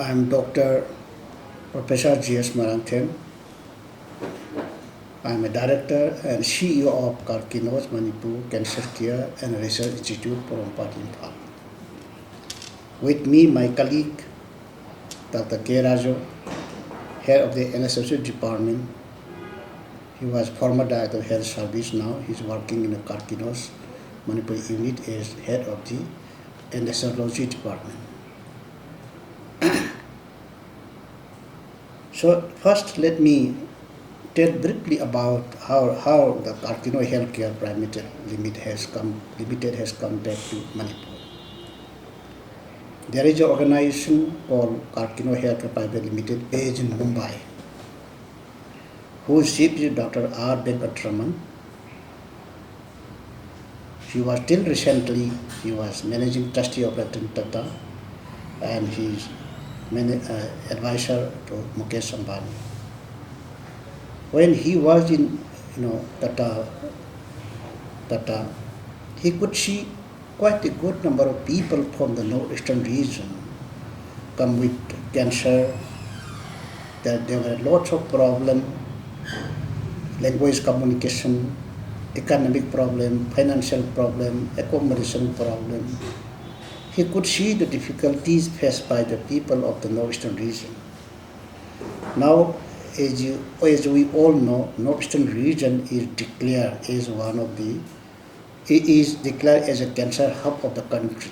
I'm Dr. Professor G.S.Moirangthem. I'm a director and CEO of KARKINOS, Manipur Cancer Care and Research Institute, Impal. With me, my colleague, Dr. K. Rajo, head of the NSSU department. He was former director of health service. Now he's working in the KARKINOS Manipur unit as head of the anesthesiology department. So first, let me tell briefly about how the KARKINOS Healthcare Private Limited has come back to Manipur. There is an organization called KARKINOS Healthcare Private Limited based in Mumbai, whose chief is Dr. R. Venkatraman. He was till recently managing trustee of Ratan Tata, and he's advisor to Mukesh Ambani. When he was in Tata, he could see quite a good number of people from the northeastern region come with cancer. That there were lots of problems, language communication, economic problem, financial problem, accommodation problem. He could see the difficulties faced by the people of the northeastern region. Now, as we all know, northeastern region is declared as as a cancer hub of the country.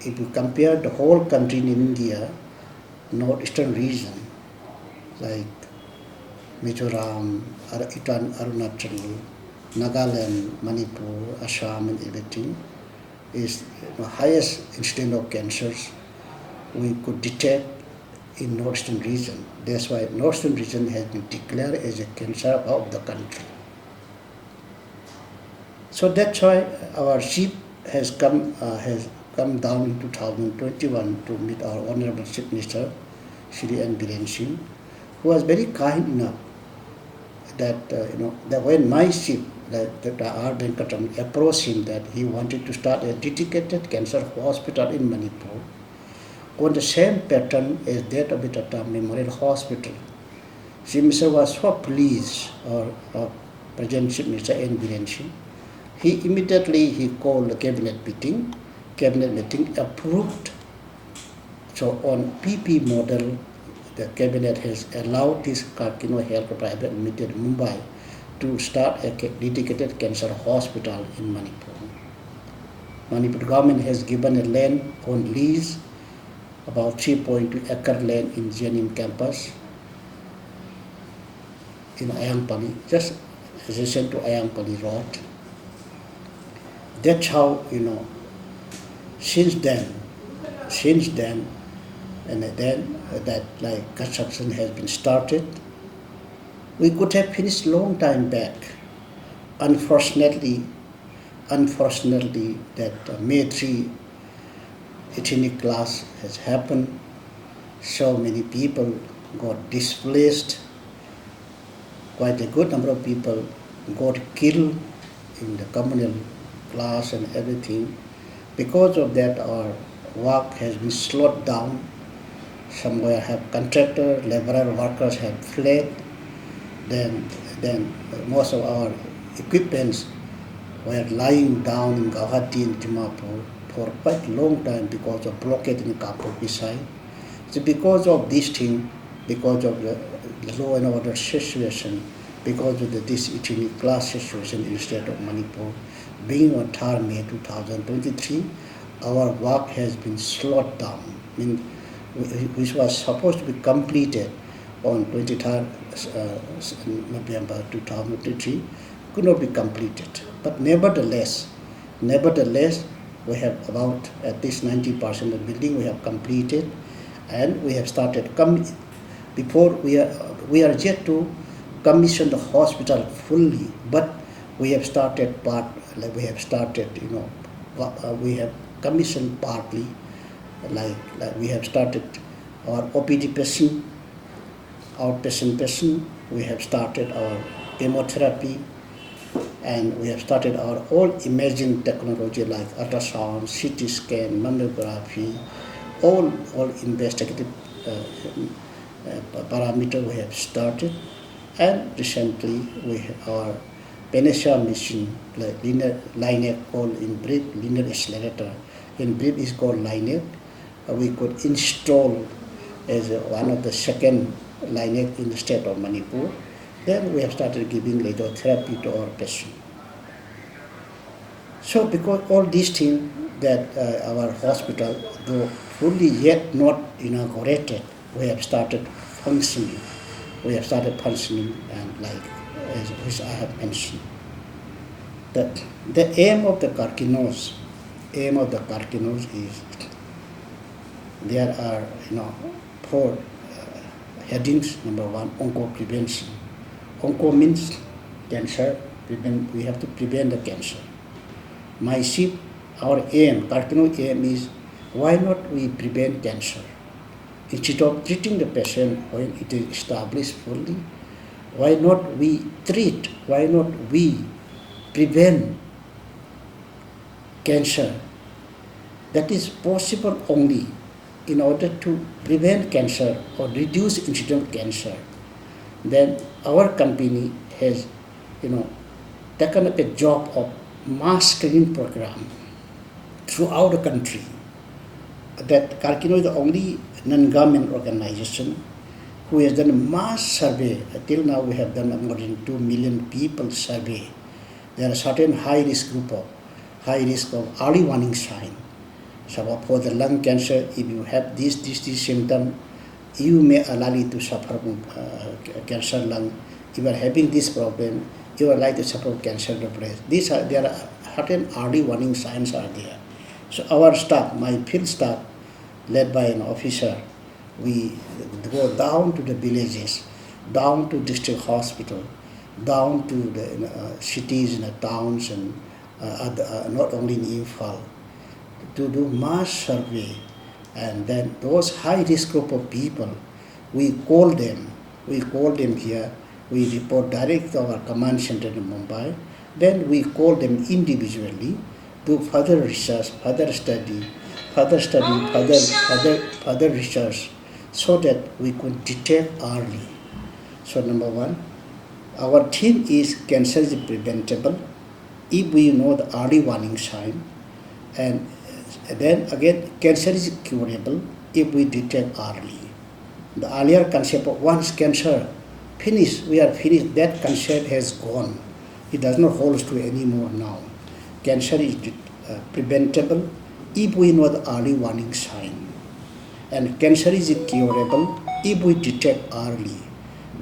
If you compare the whole country in India, northeastern region like Mizoram, Arunachal, Nagaland, Manipur, Assam, and everything is the highest incidence of cancers we could detect in northeastern region. That's why northeastern region has been declared as a cancer of the country. So that's why our chief has come down in 2021 to meet our Honorable Chief Minister, Shri N. Biren Singh, who was very kind enough that that when my chief, Dr. R. Venkatraman, approached him that he wanted to start a dedicated cancer hospital in Manipur on the same pattern as that of the Tata Memorial Hospital. Chief Minister was so pleased, or President Chief Minister N. Biren Singh. He immediately called the cabinet meeting. Cabinet meeting approved. So on PP model, the cabinet has allowed this KARKINOS Healthcare Private Limited Mumbai to start a dedicated cancer hospital in Manipur. Manipur government has given a land on lease, about 3.2 acre land in GNM campus in Ayangpali, just adjacent to Ayangpali Road. That's how, since then, and then that construction has been started. We could have finished long time back. Unfortunately, that May 3 ethnic clash has happened. So many people got displaced. Quite a good number of people got killed in the communal clash and everything. Because of that, our work has been slowed down. Somewhere have contractor, laborer, workers have fled. Then most of our equipments were lying down in Guwahati and Dimapur for quite a long time because of blockade in Kapurki side. So because of this thing, because of the law and order situation, because of this ethnic class situation in the state of Manipur, being on 3rd May 2023, our work has been slowed down, which was supposed to be completed on 23rd November 2023, could not be completed. But nevertheless, we have about at least 90% of the building we have completed, and we have started. Before we are yet to commission the hospital fully, but we have started we have commissioned partly, like we have started our OPD patient, outpatient patient, we have started our chemotherapy, and we have started our all imaging technology like ultrasound, CT scan, mammography, all investigative parameter we have started, and recently our Penetra machine, like linear called in brief linear accelerator, in brief is called linear. We could install as one of the second linear in the state of Manipur. Then we have started giving radiotherapy to our patient. So because all these things that our hospital, though fully yet not inaugurated, we have started functioning. We have started functioning, and like as which I have mentioned. The aim of the KARKINOS is there are four headings. Number one, onco prevention. Onco means cancer. We have to prevent the cancer. My ship, our aim, KARKINOS aim is, why not we prevent cancer? Instead of treating the patient when it is established fully, why not we treat, why not we prevent cancer? That is possible only in order to prevent cancer or reduce incidence of cancer. Then our company has taken up a job of mass screening program throughout the country. That KARKINOS is the only non-government organization who has done a mass survey. Till now we have done more than 2 million people survey. There are certain high risk of early warning sign. So for the lung cancer, if you have this symptom, you may likely to suffer from cancer lung. If you are having this problem, you are likely to suffer from cancer of the breast. There are certain early warning signs are there. So our staff, my field staff, led by an officer, we go down to the villages, down to district hospital, down to the cities and the towns, and not only in Imphal, to do mass survey. And then those high risk group of people, we call them here, we report direct to our command center in Mumbai, then we call them individually, do further research, further research, so that we could detect early. So number one, our theme is cancer is preventable if we know the early warning sign, and then again cancer is curable if we detect early. The earlier concept of once cancer finished, we are finished, that concept has gone. It does not hold true anymore now. Cancer is preventable if we know the early warning sign, and cancer is curable if we detect early.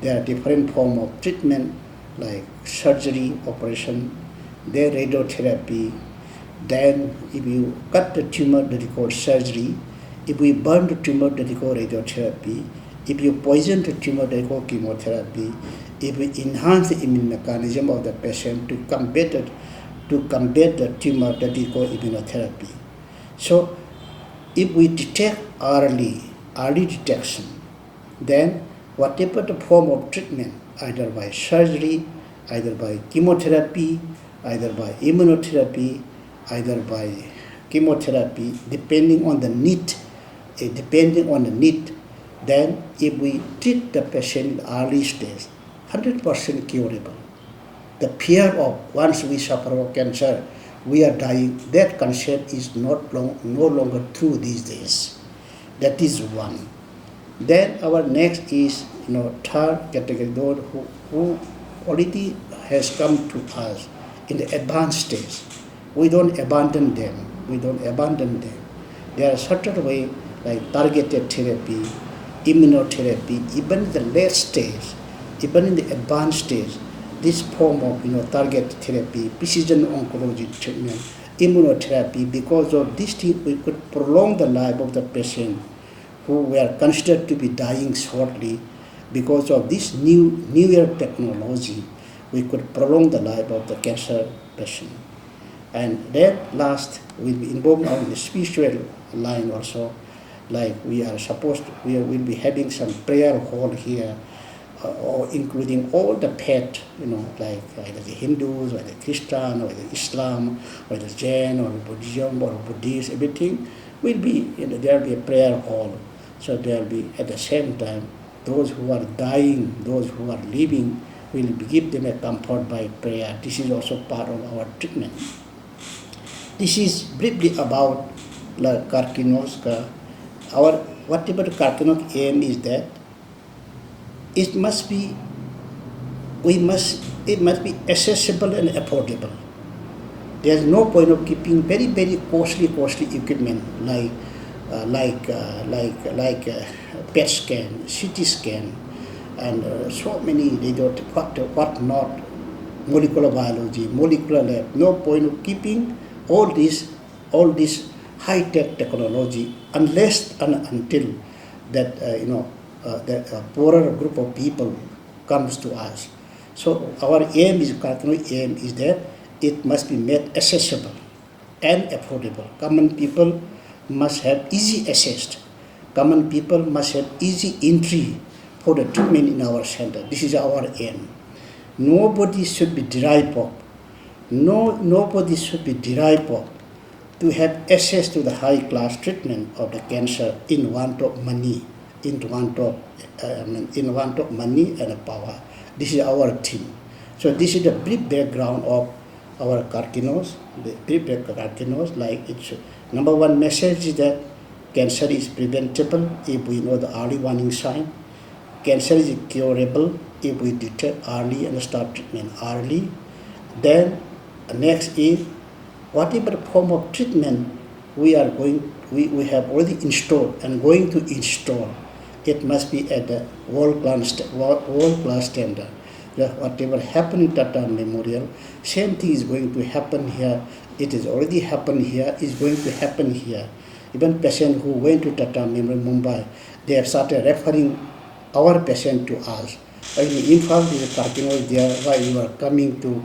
There are different forms of treatment like surgery, operation, then radiotherapy. Then if you cut the tumor, that is called surgery. If we burn the tumor, that is called radiotherapy. If you poison the tumor, that is called chemotherapy. If we enhance the immune mechanism of the patient to combat the tumor, that is called immunotherapy. So if we detect early detection, then whatever the form of treatment, either by surgery, either by chemotherapy, either by immunotherapy, either by chemotherapy, depending on the need, then if we treat the patient in early stage, 100% curable. The fear of once we suffer from cancer, we are dying, that concept is no longer true these days. That is one. Then our next is third category, those who already has come to us in the advanced stage. We don't abandon them. There are certain ways like targeted therapy, immunotherapy, even in the late stage, even in the advanced stage, this form of target therapy, precision oncology treatment, immunotherapy, because of this thing we could prolong the life of the patient who were considered to be dying shortly. Because of this newer technology, we could prolong the life of the cancer patient. And then last, we'll be involved now in the spiritual line also, like we will be having some prayer hall here, or including all the faith, like either the Hindus, or the Christian, or the Islam, or the Jain, or Buddhism, or Buddhist, everything. will be, there will be a prayer hall. So there will be, at the same time, those who are dying, those who are living, will give them a comfort by prayer. This is also part of our treatment. This is briefly about KARKINOS. Our whatever KARKINOS aim is that it must be accessible and affordable. There is no point of keeping very, very costly equipment like PET scan, CT scan, and so many what not, molecular biology, molecular lab. No point of keeping all this high-tech technology unless and until that that a poorer group of people comes to us. So our aim is that it must be made accessible and affordable. Common people must have easy access. Common people must have easy entry for the treatment in our center. This is our aim. Nobody should be derived of. Nobody should be derived of to have access to the high-class treatment of the cancer in want of money, in want of money and power. This is our theme. So this is the brief background of our KARKINOS. The brief KARKINOS, like it's number one message is that cancer is preventable if we know the early warning sign. Cancer is curable if we detect early and start treatment early. Then next is whatever form of treatment we have already installed and going to install, it must be at the world-class standard. Whatever happened in Tata Memorial, same thing is going to happen here. It has already happened here, is going to happen here. Even patients who went to Tata Memorial Mumbai, they have started referring our patient to us. In fact, this KARKINOS there, why you are coming to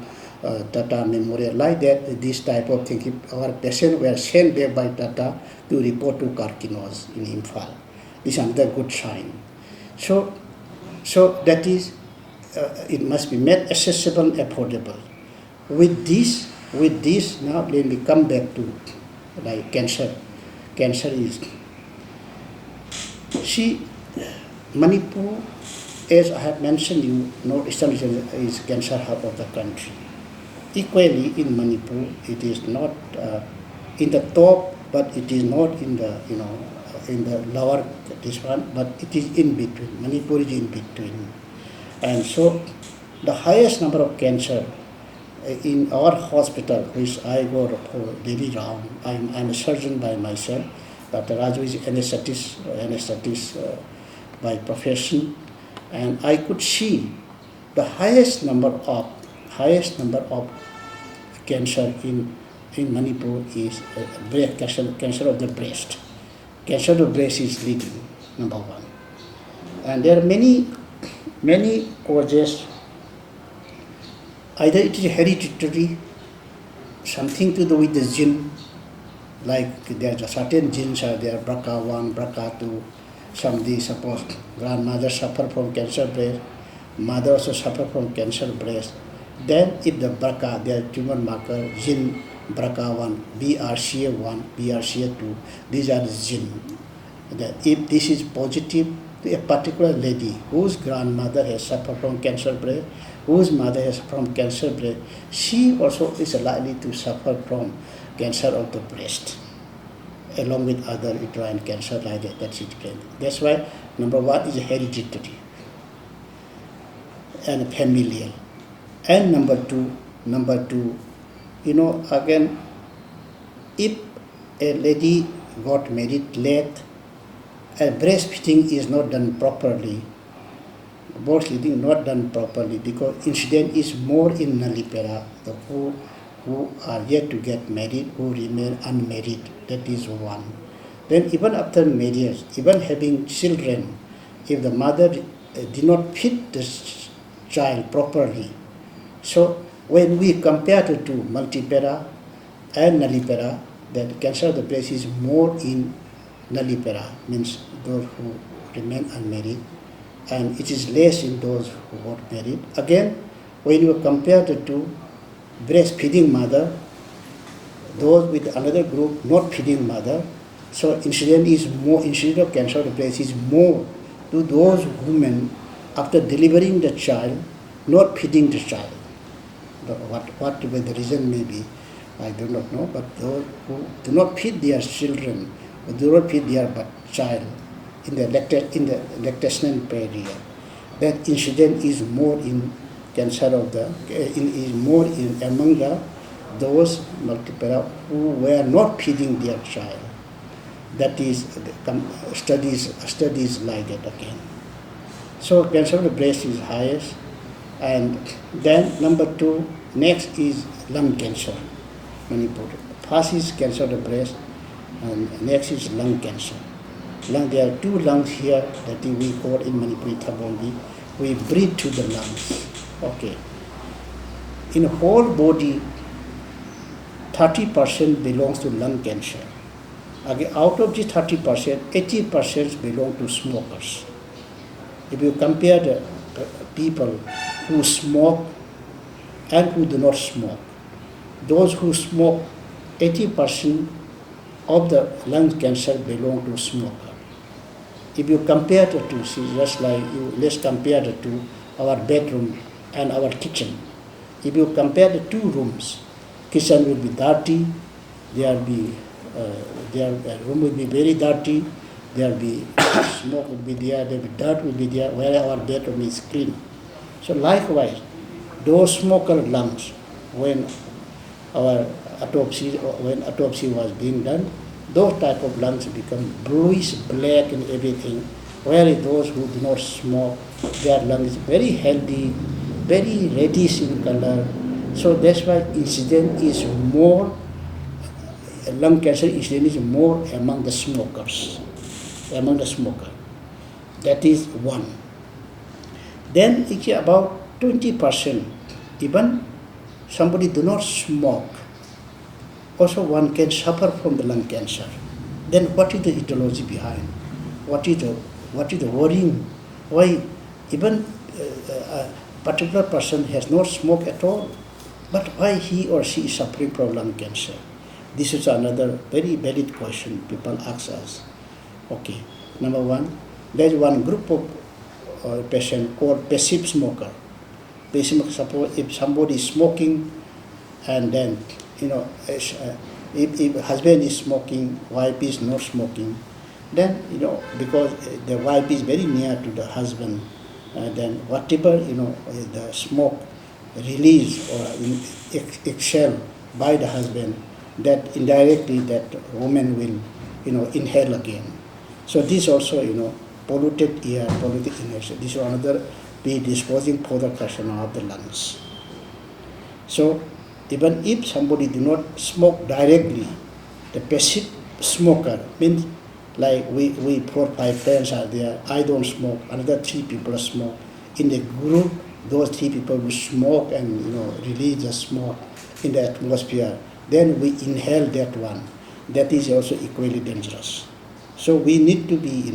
Tata Memorial, like that, this type of thing. If our patients were sent there by Tata to report to KARKINOS in Imphal. This is another good sign. So that is, it must be made accessible and affordable. With this, now let me come back to like cancer. Cancer is, Manipur, as I have mentioned you, Northeastern region is cancer hub of the country. Equally in Manipur, it is not in the top, but it is not in the in the lower this one, but it is in between. Manipur is in between, and so the highest number of cancer in our hospital, which I go for daily round. I'm a surgeon by myself. Dr. Raju is anesthetist by profession, and I could see the highest number of cancer in Manipur is cancer of the breast. Cancer of the breast is leading, number one. And there are many causes. Either it is hereditary, something to do with the gene, like there are certain genes are there, BRCA1, BRCA2. Somebody, suppose grandmother suffer from cancer breast, mother also suffer from cancer breast. Then if the BRCA, their tumor marker, gene BRCA1, BRCA1, BRCA2, these are the gene. That if this is positive to a particular lady whose grandmother has suffered from cancer breast, whose mother has from cancer breast, she also is likely to suffer from cancer of the breast, along with other uterine cancer like that. That's it. That's why number one is hereditary and familial. And number two, again, if a lady got married late, and breastfeeding is not done properly, breastfeeding not done properly, because incidence is more in Nalipara, the who are yet to get married, who remain unmarried. That is one. Then even after marriage, even having children, if the mother did not feed the child properly, so when we compare the two, multipara and nullipara, that cancer of the breast is more in nullipara, means those who remain unmarried, and it is less in those who got married. Again, when you compare the two, breastfeeding mother, those with another group not feeding mother, So incident of cancer of the breast is more to those women after delivering the child, not feeding the child. Whatever the reason may be, I do not know, but those who do not feed their children, or do not feed their child in the lactational period, that incident is more in cancer of the is more in among those multiple who were not feeding their child. That is studies like that again. So cancer of the breast is highest, and then number 2, next is lung cancer, Manipur. First is cancer of the breast, and next is lung cancer. There are 2 lungs here that we call in Manipuri Thabongi. We breathe to the lungs. Okay. In whole body, 30% belongs to lung cancer. Again, out of the 30%, 80% belong to smokers. If you compare the people who smoke and who do not smoke, those who smoke, 80% of the lung cancer belong to smoker. If you compare the two, see, just like let's compare the two, our bedroom and our kitchen. If you compare the 2 rooms, kitchen will be dirty, their room will be very dirty, there will be smoke will be there will be dirt will be there, where our bedroom is clean. So likewise, those smoker lungs, when autopsy was being done, those type of lungs become bluish black and everything, whereas those who do not smoke, their lungs is very healthy, very reddish in color. So that's why incident is more, lung cancer incident is more among the smokers. That is 1. Then it's about 20%, even somebody do not smoke, also one can suffer from the lung cancer. Then what is the etiology behind? What is the worrying? Why even a particular person has not smoked at all, but why he or she is suffering from lung cancer? This is another very valid question people ask us. Okay, number 1, there is one group of patient called passive smoker. Suppose if somebody is smoking, and then if husband is smoking, wife is not smoking, then because the wife is very near to the husband, then whatever the smoke released or exhaled by the husband, that indirectly that woman will inhale again. So this also polluted air, polluted inhalation. This is another predisposing further carcinoma of the lungs. So even if somebody do not smoke directly, the passive smoker means like we 4 or 5 friends are there, I don't smoke, another 3 people smoke. In the group, those 3 people will smoke and release the smoke in the atmosphere. Then we inhale that one. That is also equally dangerous. So we need to be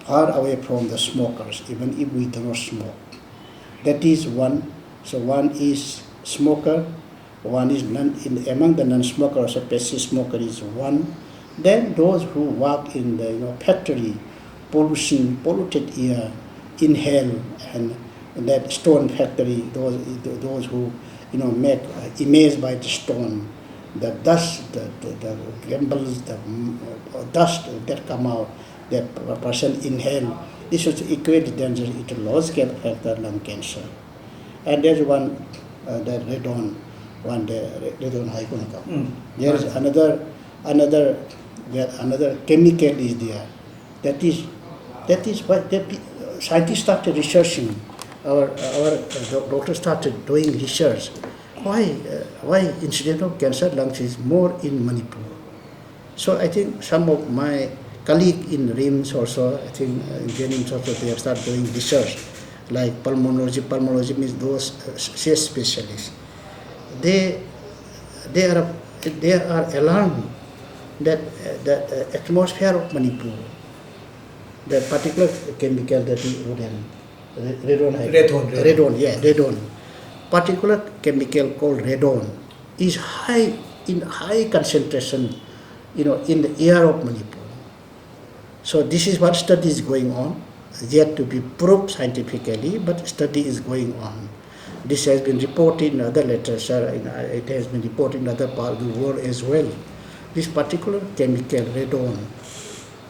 far away from the smokers, even if we do not smoke. That is 1. So 1 is smoker, 1 is among the non-smokers, so passive smoker is 1. Then those who work in the factory, polluted air, inhale, and that stone factory, those who make image by the stone, the dust, the gambles, the dust that come out, that person inhale. This is equally dangerous. It loss can affect the lung cancer. And there's one, the radon, radon high. There is another chemical is there. That is why scientists started researching. Our doctors started doing research. Why incident of cancer lungs is more in Manipur? So I think some of my colleagues in RIMS also, I think in Jennings also, they have started doing research, like pulmonology. Pulmonology means those chest specialists. They are alarmed that the atmosphere of Manipur, that particular chemical that is radon. Particular chemical called radon is high concentration in the ear of Manipur. So this is what study is going on, yet to be proved scientifically, but study is going on. This has been reported in other literature, it has been reported in other parts of the world as well. This particular chemical, radon,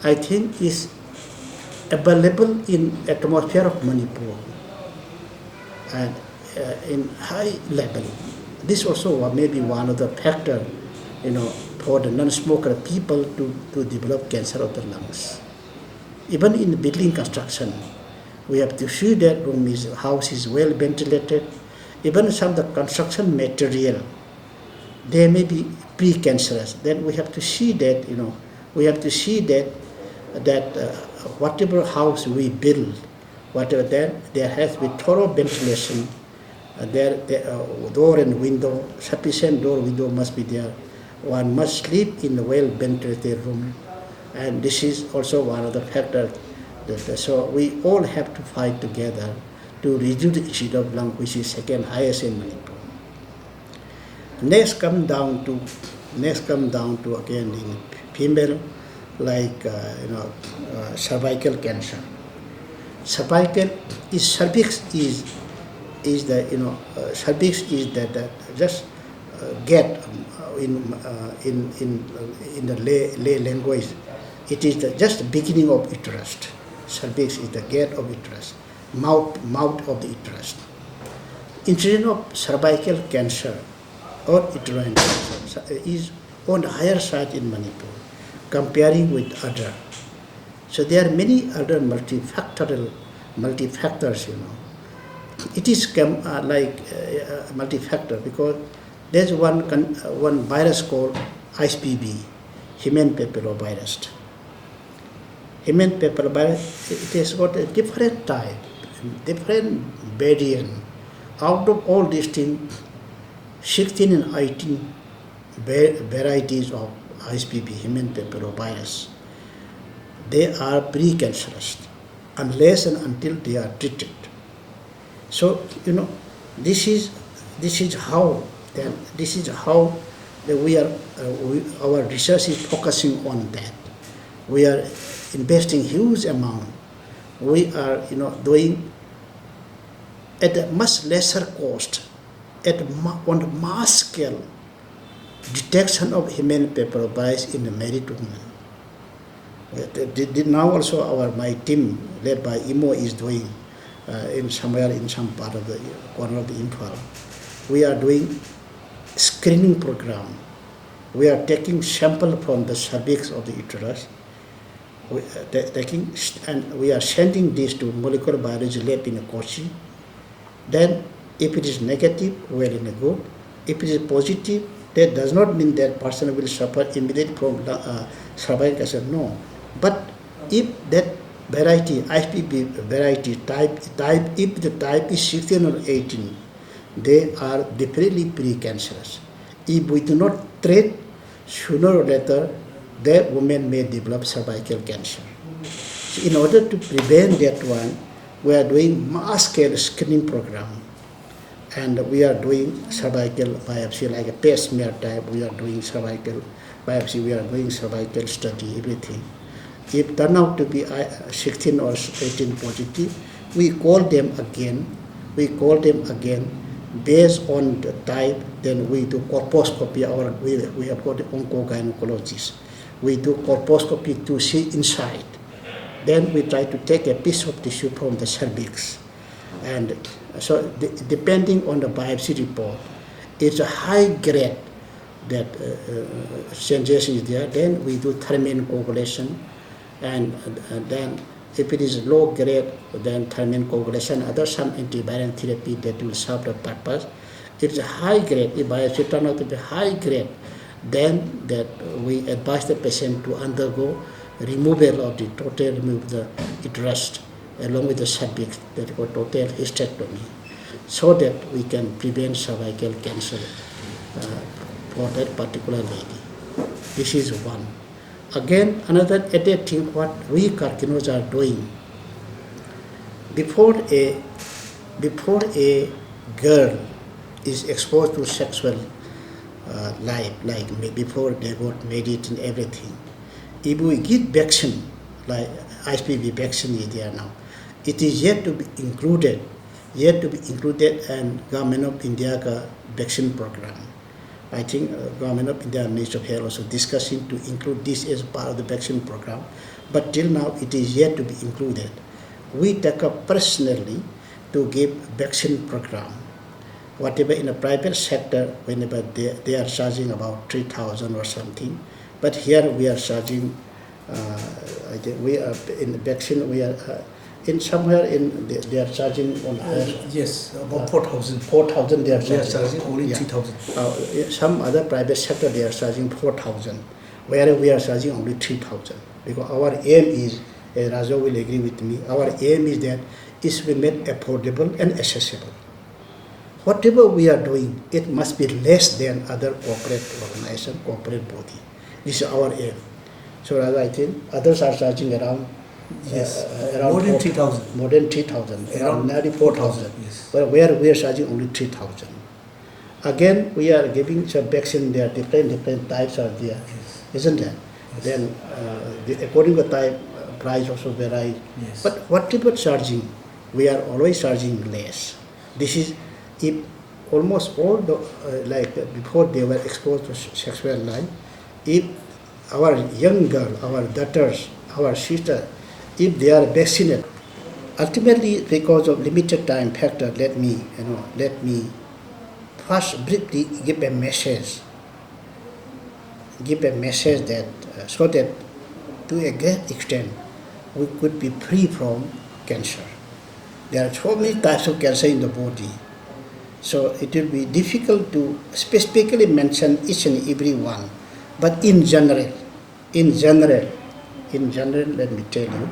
I think is available in atmosphere of Manipur and in high level. This also may be one of the factor, for the non-smoker people to develop cancer of the lungs. Even in building construction, we have to see that house is well ventilated. Even some of the construction material, they may be pre-cancerous. Then we have to see that, whatever house we build, whatever there has to be thorough ventilation. Door and window, sufficient door window must be there. One must sleep in a well-ventilated room, and this is also one of the factors. So we all have to fight together to reduce the issue of lung, which is second highest in Manipur. Next come down to again in female, like cervical cancer. Cervical is cervix is the cervix is that just get in the lay language, it is just the beginning of uterus. Cervix is the gate of uterus, mouth of the uterus. Incidence of cervical cancer or uterine cancer is on the higher side in Manipur, comparing with other. So there are many other multifactors. It is multifactor because there's one virus called HPV, human papillovirus. Human papillovirus, it has got a different type, different variant. Out of all these things, 16 and 18 varieties of HPV, human papillovirus, they are precancerous unless and until they are treated. So this is how our research is focusing on that. We are investing huge amount. We are doing at a much lesser cost, on a mass scale, detection of human papillovirus in the married women. Now also my team led by IMO is doing somewhere in some part of the corner of the Imphal. We are doing screening program. We are taking sample from the cervix of the uterus. We are sending this to molecular biology lab in Kochi. Then if it is negative, well and good. If it is positive, that does not mean that person will suffer immediately from cervical cancer, no. But if that variety, HPV variety type, if the type is 16 or 18, they are definitely precancerous. If we do not treat, sooner or later, the woman may develop cervical cancer. So in order to prevent that one, we are doing mass scale screening program, and we are doing cervical biopsy like a pap smear type. We are doing cervical biopsy. We are doing cervical study, everything. If turn out to be 16 or 18 positive, we call them again. Based on the type, then we do colposcopy. We have got the oncogynecologist. We do colposcopy to see inside. Then we try to take a piece of tissue from the cervix. And so depending on the biopsy report, it's a high grade that sensation is there. Then we do thymine coagulation. And then if it is low grade, then thymine coagulation, some antiviral therapy that will serve the purpose. If it's a high grade, if biopsy turns out to be high grade, then that we advise the patient to undergo removal of the uterus along with the cervix, that is called total hysterectomy, so that we can prevent cervical cancer for that particular lady. This is one. Again, another added thing what we KARKINOS are doing, before a girl is exposed to sexual life, like before they got married and everything. If we give vaccine, like HPV vaccine is there now, it is yet to be included, and Government of India ka vaccine program. I think Government of India and Ministry of Health also discussing to include this as part of the vaccine program, but till now it is yet to be included. We take up personally to give vaccine program. Whatever in the private sector, whenever they are charging about 3,000 or something, but here we are charging. I think we are in the vaccine. We are in somewhere in they are charging on yes, about 4,000. 4,000 they are charging. We are charging only 3,000. Some other private sector they are charging 4,000, whereas we are charging only 3,000. Because our aim is, as Raja will agree with me, our aim is that it should be made affordable and accessible. Whatever we are doing, it must be less than other corporate organization, corporate body. This is our aim. So Raja, I think others are charging around around more than 3,000. More than 3,000, around nearly 4,000. Yes. But where we are charging only 3,000. Again, we are giving some vaccine there, different types are there, Yes. isn't it? Yes. Then according to type, price also varies. Yes. But whatever charging, we are always charging less. This is if almost all the like before they were exposed to sexual life, if our young girl, our daughters, our sister, if they are vaccinated, ultimately because of limited time factor, let me first briefly give a message that so that to a great extent we could be free from cancer. There are so many types of cancer in the body, so it will be difficult to specifically mention each and every one. But in general, let me tell you.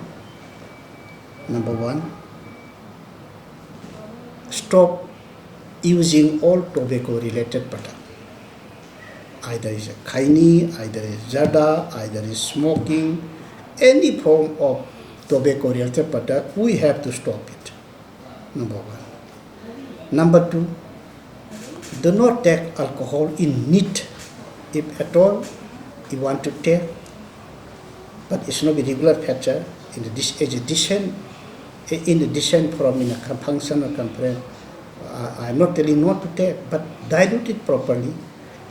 Number one, stop using all tobacco-related products. Either is a kaini, either is jada, either is smoking, any form of tobacco-related product, we have to stop it. Number one. Number two, do not take alcohol in need. If at all you want to take, but it's not a regular factor in the descent from in a function or conference. I'm not telling not to take, but dilute it properly,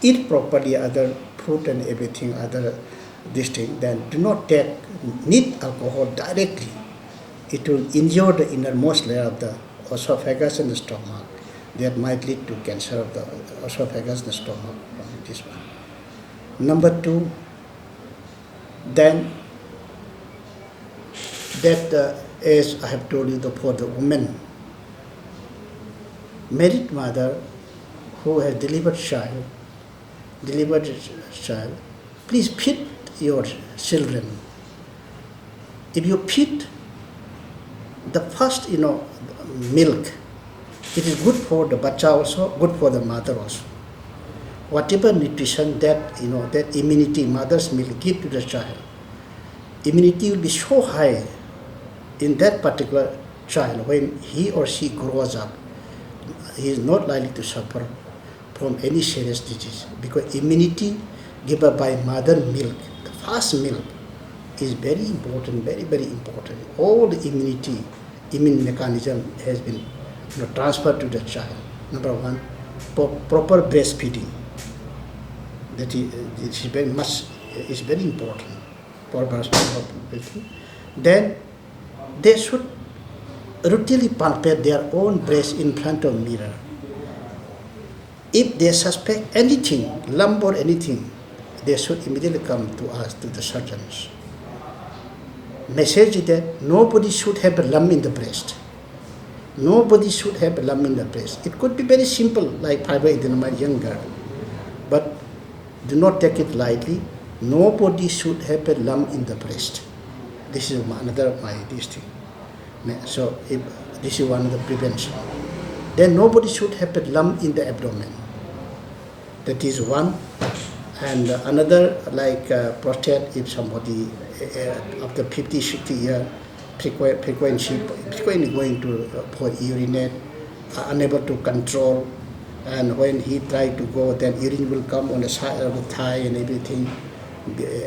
eat properly other fruit and everything, other this thing. Then do not take need alcohol directly. It will injure the innermost layer of the esophagus and the stomach. That might lead to cancer of the esophagus and the stomach. This one. Number two, then that as I have told you, for the woman, married mother who has delivered child, please feed your children. If you feed the first, milk, it is good for the bacha also, good for the mother also. Whatever nutrition that that immunity mother's milk give to the child, immunity will be so high in that particular child when he or she grows up. He is not likely to suffer from any serious disease, because immunity given by mother milk, the first milk, is very important, very, very important. All the immune mechanism has been transferred to the child. Number one, proper breastfeeding. That is very important for breastfeeding. Then they should routinely palpate their own breast in front of mirror. If they suspect anything, lump or anything, they should immediately come to us, to the surgeons. Message is that nobody should have a lump in the breast. Nobody should have a lump in the breast. It could be very simple, like fibroadenoma, young girl, but do not take it lightly. Nobody should have a lump in the breast. This is another this thing. So if this is one of the prevention. Then nobody should have a lump in the abdomen. That is one. And another, like prostate, if somebody after 50, 60 years, frequently going to for urinate, unable to control, And when he tried to go, then urine will come on the side of the thigh and everything.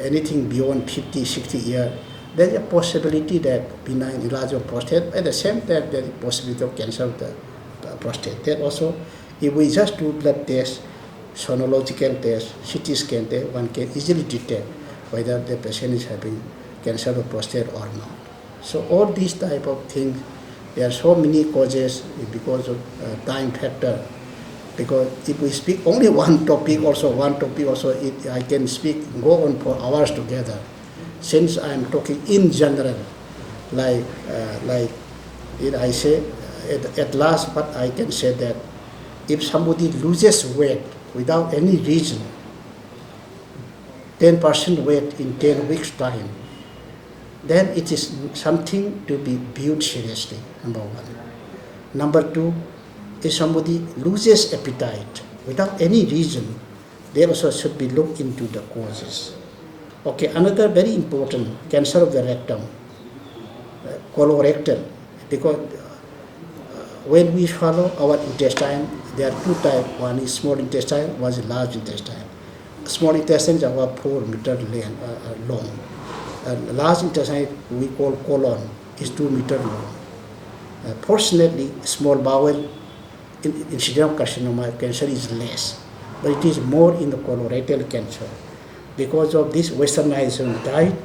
Anything beyond 50, 60 years, there is a possibility that benign enlargement of prostate. At the same time, there is a possibility of cancer of the prostate. That also, if we just do blood tests, sonological test, CT scan test, one can easily detect whether the patient is having cancer of prostate or not. So all these type of things, there are so many causes because of time factor. Because if we speak only one topic also, I can go on for hours together. Since I am talking in general, like I say, at last, but I can say that if somebody loses weight without any reason, 10% weight in 10 weeks' time, then it is something to be viewed seriously, number one. Number two, if somebody loses appetite without any reason, they also should be looked into the causes. Okay, another very important, cancer of the rectum, colorectal, because when we swallow our intestine, there are two types. One is small intestine, one is large intestine. Small intestine is about 4 meters long. Large intestine we call colon is 2 meters long. Fortunately, small bowel incidental carcinoma cancer is less, but it is more in the colorectal cancer. Because of this westernization diet,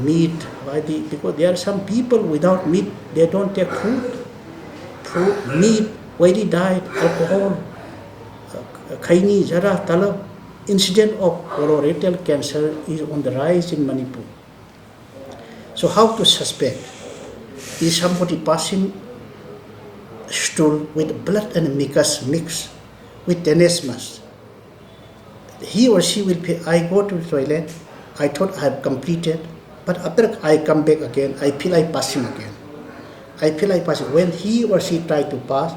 meat, because there are some people without meat, they don't take food, meat, oily diet, alcohol, khaini, jara, talab. Incidence of colorectal cancer is on the rise in Manipur. So how to suspect? Is somebody passing stool with blood and mucus mixed with tenesmus? He or she will say, I go to the toilet, I thought I have completed, but after I come back again, I feel like passing again. When he or she try to pass,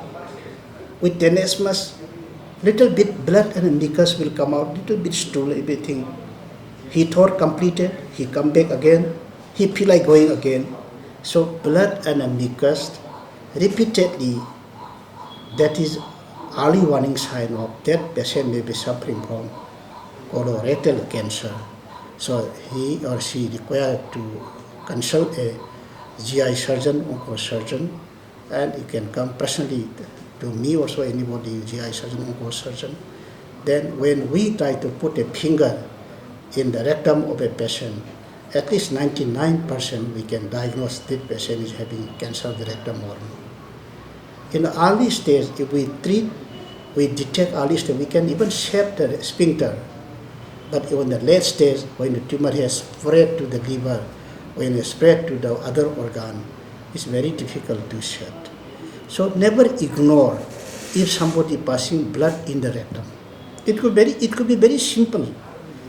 with tenesmus, little bit blood and mucus will come out, little bit stool, everything. He thought completed, he come back again, he feel like going again. So blood and mucus repeatedly, that is early warning sign of that patient may be suffering from colorectal cancer. So he or she required to consult a GI surgeon, oncosurgeon, and you can come personally to me also, anybody, GI surgeon, oncosurgeon. Then when we try to put a finger in the rectum of a patient, at least 99% we can diagnose that patient is having cancer of the rectum or not. In the early stage, if we detect early stage, we can even shape the sphincter. But in the late stage, when the tumor has spread to the liver, when it spread to the other organ, it's very difficult to shape. So never ignore if somebody passing blood in the rectum. It could be very simple.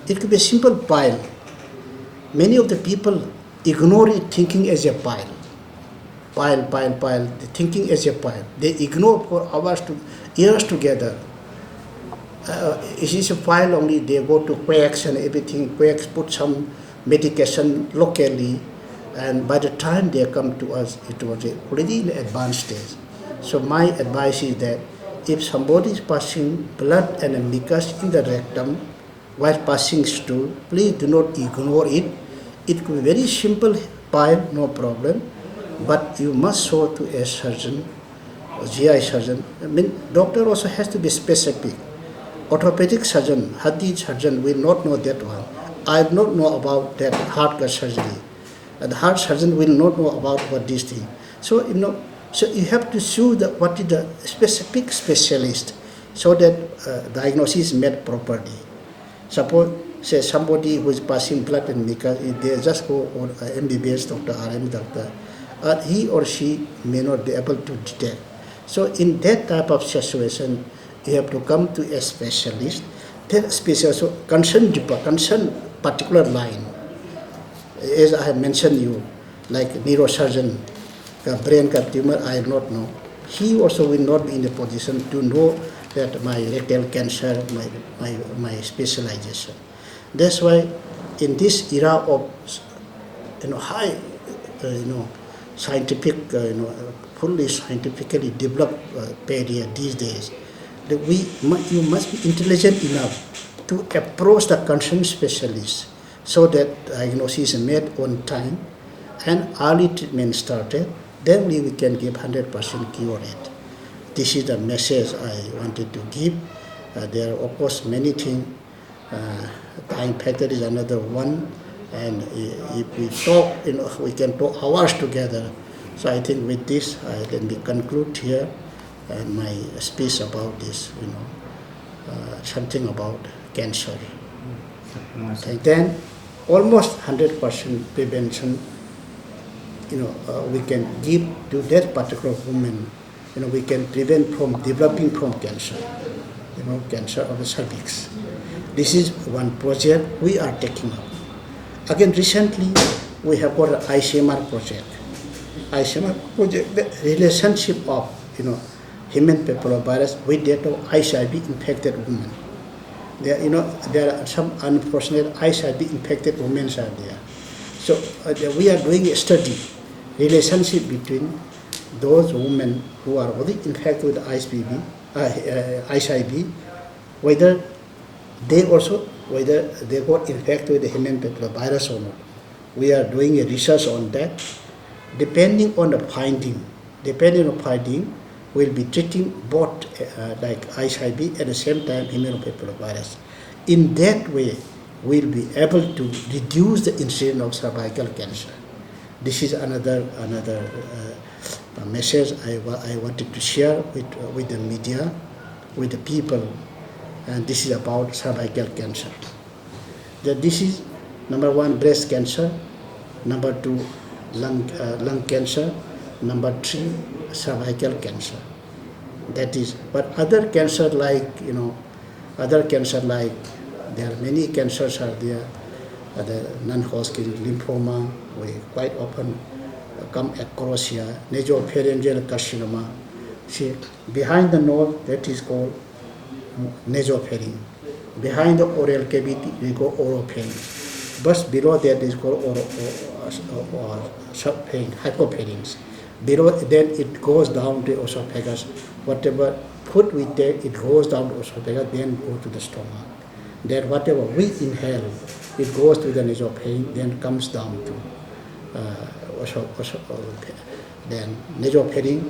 It could be a simple pile. Many of the people ignore it thinking as a pile. Pile, thinking as a pile. They ignore for hours to years together. It is a pile only, they go to quacks and everything, quacks put some medication locally, and by the time they come to us, it was already in advanced stage. So my advice is that if somebody is passing blood and mucus in the rectum while passing stool, please do not ignore it. It could be very simple pile, no problem, but you must show to a surgeon, a GI surgeon. I mean, doctor also has to be specific. Orthopedic surgeon, hadith surgeon will not know that one. I do not know about that heart surgery. The heart surgeon will not know about what this thing. So you have to show what is the specific specialist, so that diagnosis is made properly. Suppose say somebody who is passing blood and mucus, they just go on MBBS doctor, RM doctor, he or she may not be able to detect. So in that type of situation, you have to come to a specialist. That specialist so concern particular line. As I have mentioned you, like neurosurgeon, brain tumor, I do not know. He also will not be in a position to know that my rectal cancer, my specialization. That's why in this era of high scientific, fully scientifically developed barrier these days. That you must be intelligent enough to approach the concerned specialist so that diagnosis is made on time and early treatment started. Then we can give 100% cure rate. This is the message I wanted to give. There are of course many things. Time factor is another one, and if we talk, we can talk hours together. So I think with this, let me conclude here my speech about this. Something about cancer. And then almost 100% prevention. We can give to that particular woman. We can prevent from developing from cancer. Cancer of the cervix. This is one project we are taking up. Again, recently we have got an ICMR project. ICMR project, the relationship of human papillomavirus with that of HIV infected women. There are some unfortunate HIV infected women are there. So we are doing a study, relationship between those women who are already infected with HIV, whether they got infected with the human papillomavirus or not. We are doing a research on that. Depending on the finding, we'll be treating both like HIV at the same time human papillomavirus. In that way, we'll be able to reduce the incidence of cervical cancer. This is another message I wanted to share with the media, with the people, and this is about cervical cancer. This is number 1, breast cancer, number 2, lung cancer, number 3, cervical cancer. That is, but other cancer like there are many cancers are there. The non-Hodgkin lymphoma, we quite often come across here. Nasopharyngeal carcinoma. See, behind the nose, that is called nasopharynx. Behind the oral cavity, we go oropharynx. But below that is called subpharynx, hypopharynx. Below, then it goes down to esophagus. Whatever food we take, it goes down to esophagus, then go to the stomach. Then whatever we inhale, it goes to the nasopharynx, then comes down to then nasopharynx,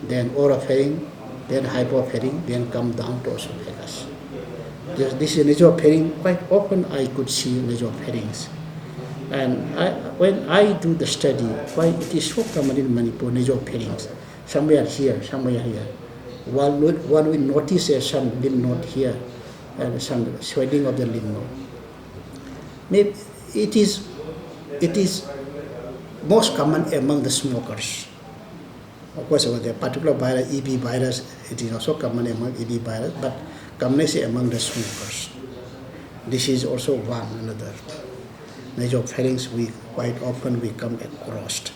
then oropharynx, then hypopharynx, then come down to esophagus. This is nasopharynx. Quite often I could see nasopharynx. And when I do the study, it is so common in Manipur, nasopharynx. Somewhere here, somewhere here. One will notice some lymph node here, and some swelling of the lymph node. Maybe it is most common among the smokers. Of course, the particular virus, EB virus, it is also common among EB virus, but commonly among the smokers. This is also another. Nasopharynx, quite often we come across.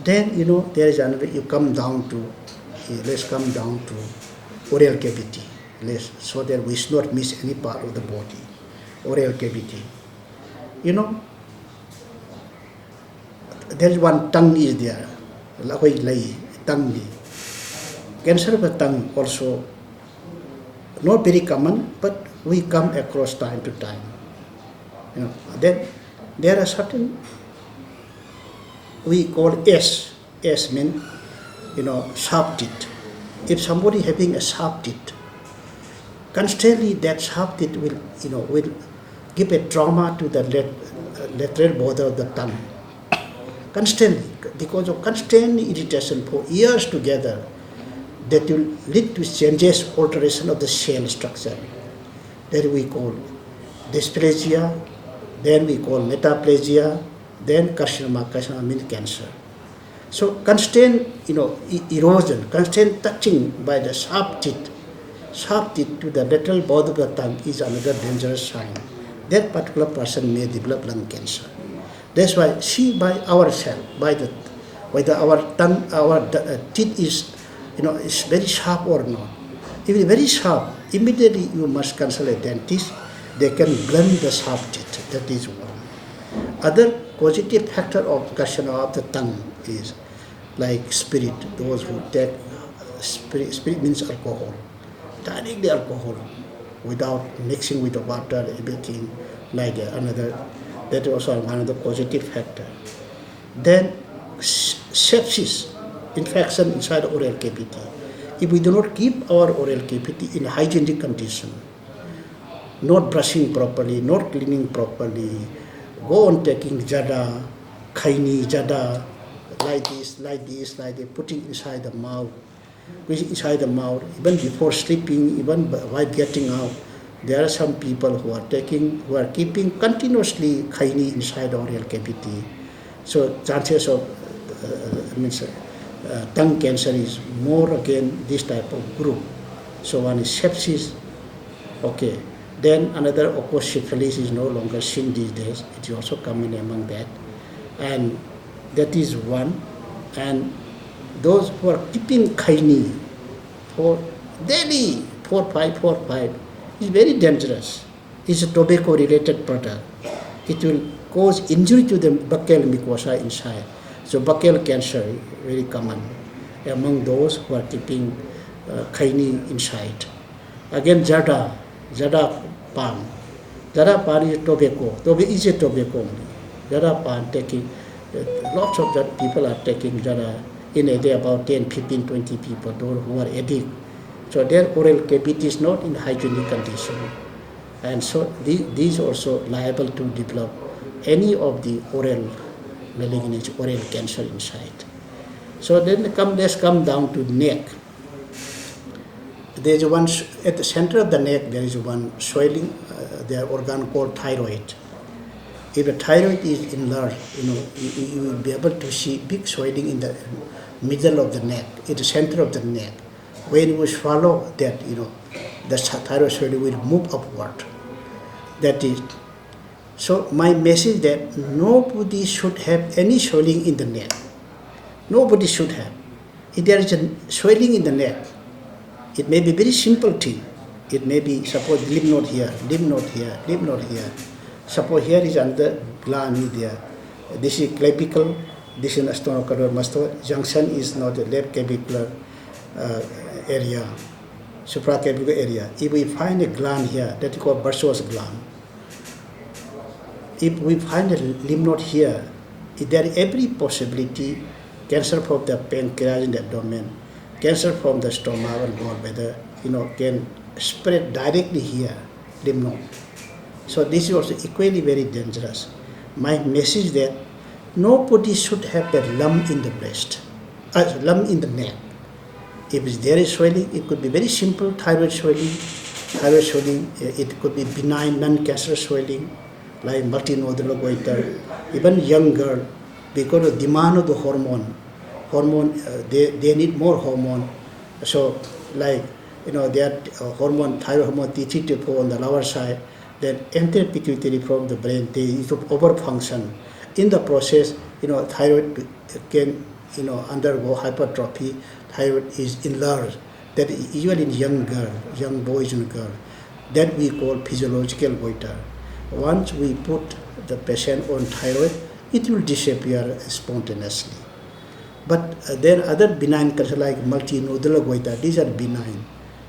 Then there is another. You come down to, let's come down to oral cavity, so that we should not miss any part of the body. Oral cavity. There is one tongue is there. Tongue. Cancer of the tongue also not very common, but we come across time to time. Then there are certain we call S. S means sharp teeth. If somebody having a sharp teeth, constantly that sharp teeth will give a trauma to the lateral border of the tongue. Constantly, because of constant irritation for years together, that will lead to changes, alteration of the cell structure. That we call dysplasia, then we call metaplasia, then carcinoma. Carcinoma means cancer. So constant, erosion, constant touching by the sharp teeth to the lateral border of the tongue is another dangerous sign. That particular person may develop lung cancer. That's why see by ourselves, whether our tongue, our teeth is very sharp or not. If it's very sharp, immediately you must consult a dentist. They can blend the sharp teeth. That is one. Other positive factor of carcinoma of the tongue is like spirit, those who take spirit means alcohol, directly alcohol, without mixing with the water, everything like another. That is also one of the positive factor. Then sepsis, infection inside the oral cavity. If we do not keep our oral cavity in hygienic condition, not brushing properly, not cleaning properly, go on taking jada, khaini, jada, like this, putting inside the mouth, even before sleeping, even while getting out. There are some people who are keeping continuously khaini inside the oral cavity. So chances of tongue cancer is more again this type of group. So one is sepsis, okay. Then another, of course, syphilis is no longer seen these days. It is also common among that. And that is one. And those who are keeping khaini for daily, 4-5, is very dangerous. It's a tobacco-related product. It will cause injury to the buccal mucosa inside. So buccal cancer is very common among those who are keeping khaini inside. Again, jada pan. Jada pan is tobacco. Tobacco is a tobacco only. Jada pan taking, lots of that people are taking jada in a day, about 10, 15, 20 people, those who are addicted. So their oral cavity is not in hygienic condition. And so these also liable to develop any of the oral malignancy, oral cancer inside. So then let's come down to neck. There is one, at the center of the neck, there is one swelling, their organ called thyroid. If the thyroid is enlarged, you will be able to see big swelling in the middle of the neck, at the center of the neck. When you swallow that, the thyroid swelling will move upward. That is. So my message that nobody should have any swelling in the neck. Nobody should have. If there is a swelling in the neck, it may be very simple thing. It may be, suppose lymph node here, lymph node here, lymph node here. Suppose here is under gland there. This is clavicle, this is sternocleidomastoid. Junction is not the left clavicular area, supraclavicular area. If we find a gland here, that is called Burso's gland. If we find a lymph node here, there is every possibility cancer from the pancreas in the abdomen, cancer from the stomach and gallbladder, can spread directly here, lymph node. So this is also equally very dangerous. My message that nobody should have a lump in the breast, lump in the neck. If there is swelling, it could be very simple thyroid swelling. Thyroid swelling, it could be benign non-cancerous swelling, like multinodular goiter. Even young girl, because of demand of the hormone, they need more hormone. So like, their hormone, thyroid hormone T3, on the lower side, then entire pituitary from the brain, they overfunction. In the process, thyroid can, undergo hypertrophy. Thyroid is enlarged. That is usually in young boys and girls. That we call physiological goiter. Once we put the patient on thyroid, it will disappear spontaneously. But there are other benign cancers like multinodular goiter. These are benign.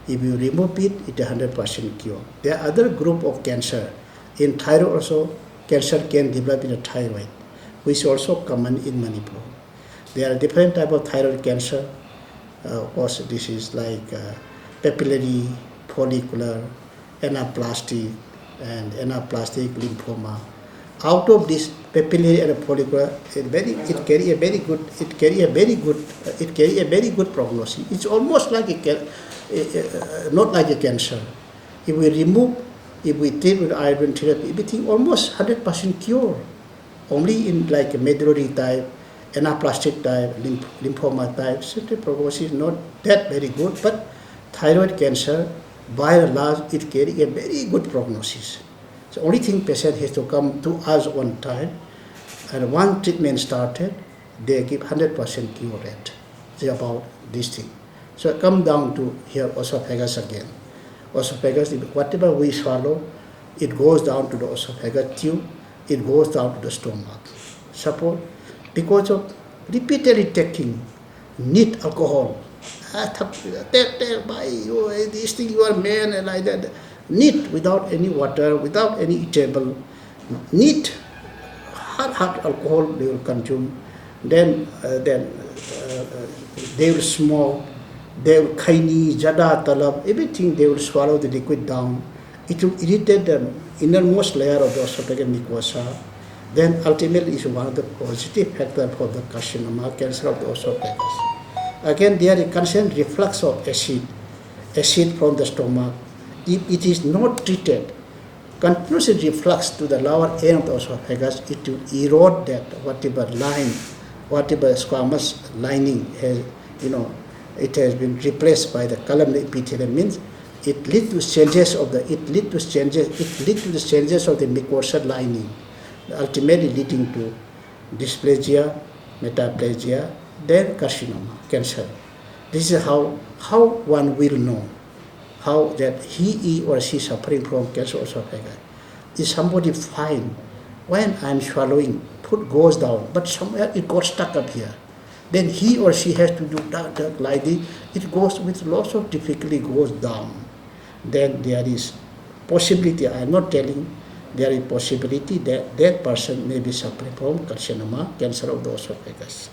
If you remove it, it's 100% cure. There are other group of cancer. In thyroid also, cancer can develop in the thyroid, which is also common in Manipur. There are different type of thyroid cancer. Of course, this is like papillary, follicular, anaplastic, and anaplastic lymphoma. Out of this papillary and follicular, it carry a very good prognosis. It's almost like not like a cancer. If we treat with iron therapy, everything almost 100% cure. Only in like a medullary type, anaplastic type, lymphoma type, certain prognosis is not that very good, but thyroid cancer, by and large, it carries a very good prognosis. So only thing patient has to come to us on time, and one treatment started, they give 100% cure rate. It's about this thing. So come down to here, esophagus again. Esophagus, whatever we swallow, it goes down to the esophagus tube, it goes down to the stomach. Suppose because of repeatedly taking need alcohol. This thing you are man and like that. Need without any water, without any eatable. Need hard alcohol they will consume. Then they will smoke. They will kaini, jada, talab, everything they will swallow the liquid down. It will irritate the innermost layer of the esophageal mucosa. Then ultimately is one of the positive factors for the carcinoma, cancer of the esophagus. Again, there is constant reflux of acid from the stomach. If it is not treated, continuous reflux to the lower end of the esophagus, it will erode that whatever squamous lining has, it has been replaced by the columnar epithelium. Means it leads to changes of the mucosal lining, ultimately leading to dysplasia, metaplasia, then carcinoma, cancer. This is how one will know how that he or she suffering from cancer esophagus. Is somebody fine when I'm swallowing, food goes down, but somewhere it got stuck up here. Then he or she has to do that like this. It goes with lots of difficulty, goes down. Then there is possibility, I am not telling, there is possibility that that person may be suffering from carcinoma, cancer of the esophagus.